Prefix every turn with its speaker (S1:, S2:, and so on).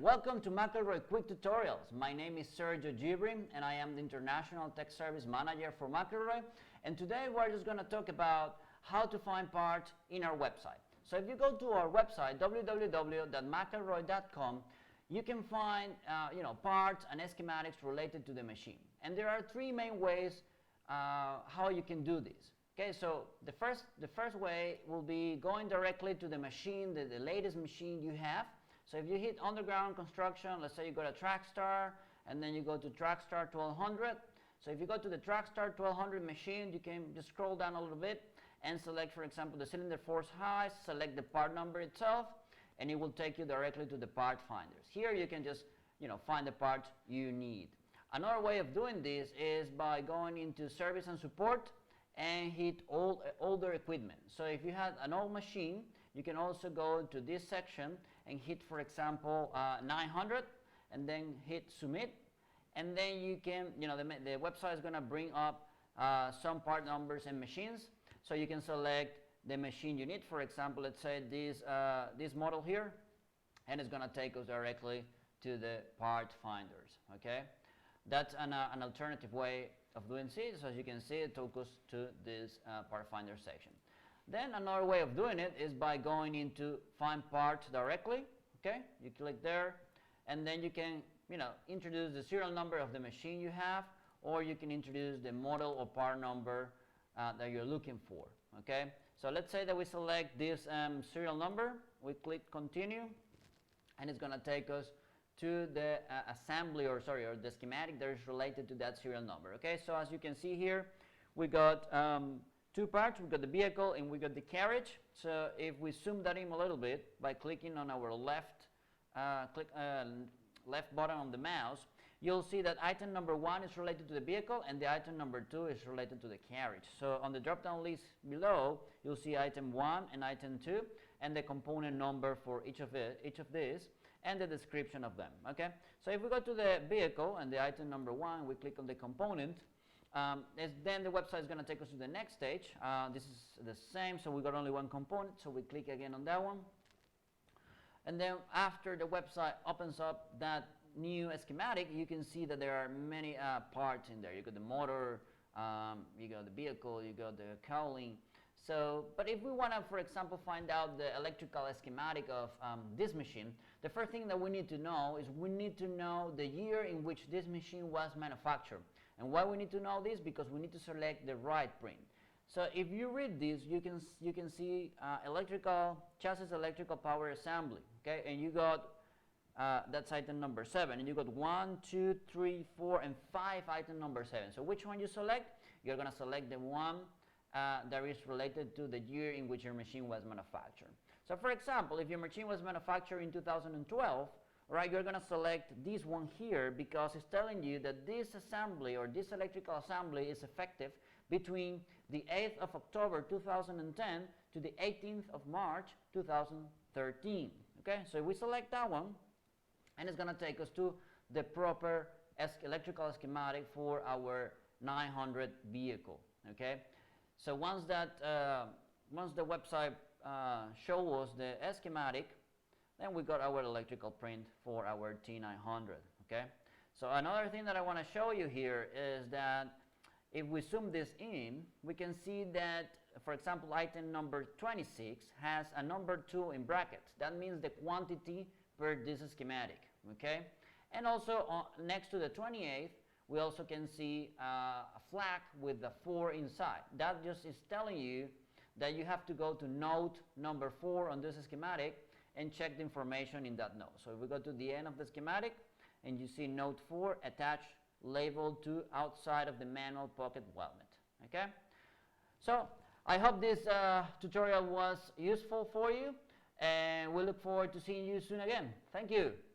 S1: Welcome to McElroy Quick Tutorials. My name is Sergio Gibrin and I am the International Tech Service Manager for McElroy. And today we're just going to talk about how to find parts in our website. So if you go to our website, www.mcelroy.com, you can find parts and schematics related to the machine. And there are three main ways how you can do this. Okay, so the first way will be going directly to the machine, the latest machine you have. So if you hit underground construction, let's say you go to Trackstar, and then you go to Trackstar 1200. So if you go to the Trackstar 1200 machine, you can just scroll down a little bit and select, for example, the cylinder force height, select the part number itself, and it will take you directly to the part finders. Here you can just find the part you need. Another way of doing this is by going into service and support and hit older equipment. So if you had an old machine, you can also go to this section and hit, for example, 900, and then hit submit, and then you can, the website is going to bring up some part numbers and machines, so you can select the machine you need. For example, let's say this model here, and it's going to take us directly to the part finders. Okay, that's an alternative way of doing it. So as you can see, it took us to this part finder section. Then another way of doing it is by going into find parts directly. Okay, you click there, and then you can introduce the serial number of the machine you have, or you can introduce the model or part number that you're looking for. Okay, so let's say that we select this serial number, we click continue, and it's going to take us to the assembly or the schematic that is related to that serial number. Okay, so as you can see here, we got two parts. We got the vehicle and we got the carriage. So if we zoom that in a little bit by clicking on our left button on the mouse, you'll see that item number 1 is related to the vehicle and the item number 2 is related to the carriage. So on the drop-down list below, you'll see item 1 and item 2 and the component number for each of these and the description of them. Okay, so if we go to the vehicle and the item number 1, we click on the component, then the website is going to take us to the next stage. This is the same, so we got only one component, so we click again on that one. And then after the website opens up that new schematic, you can see that there are many parts in there. You got the motor, you got the vehicle, you got the cowling. So, but if we want to, for example, find out the electrical schematic of this machine, the first thing that we need to know is we need to know the year in which this machine was manufactured. And why we need to know this? Because we need to select the right print. So if you read this, you can see chassis electrical power assembly. Okay, and you got that's item number 7, and you got 1, 2, 3, 4, and 5 item number 7. So which one you select? You're going to select the one that is related to the year in which your machine was manufactured. So for example, if your machine was manufactured in 2012, right, you're going to select this one here because it's telling you that this assembly or this electrical assembly is effective between the 8th of October 2010 to the 18th of March 2013. Okay, so we select that one, and it's going to take us to the proper electrical schematic for our 900 vehicle. Okay, so once the website shows us the schematic, then we got our electrical print for our T900. Okay, so another thing that I want to show you here is that if we zoom this in, we can see that, for example, item number 26 has a number 2 in brackets. That means the quantity per this schematic. Okay, and also next to the 28th, we also can see a flag with the 4 inside. That just is telling you that you have to go to note number 4 on this schematic and check the information in that note. So if we go to the end of the schematic and you see note 4 attached labeled to outside of the manual pocket weldment. Okay, so I hope this tutorial was useful for you, and we look forward to seeing you soon again. Thank you.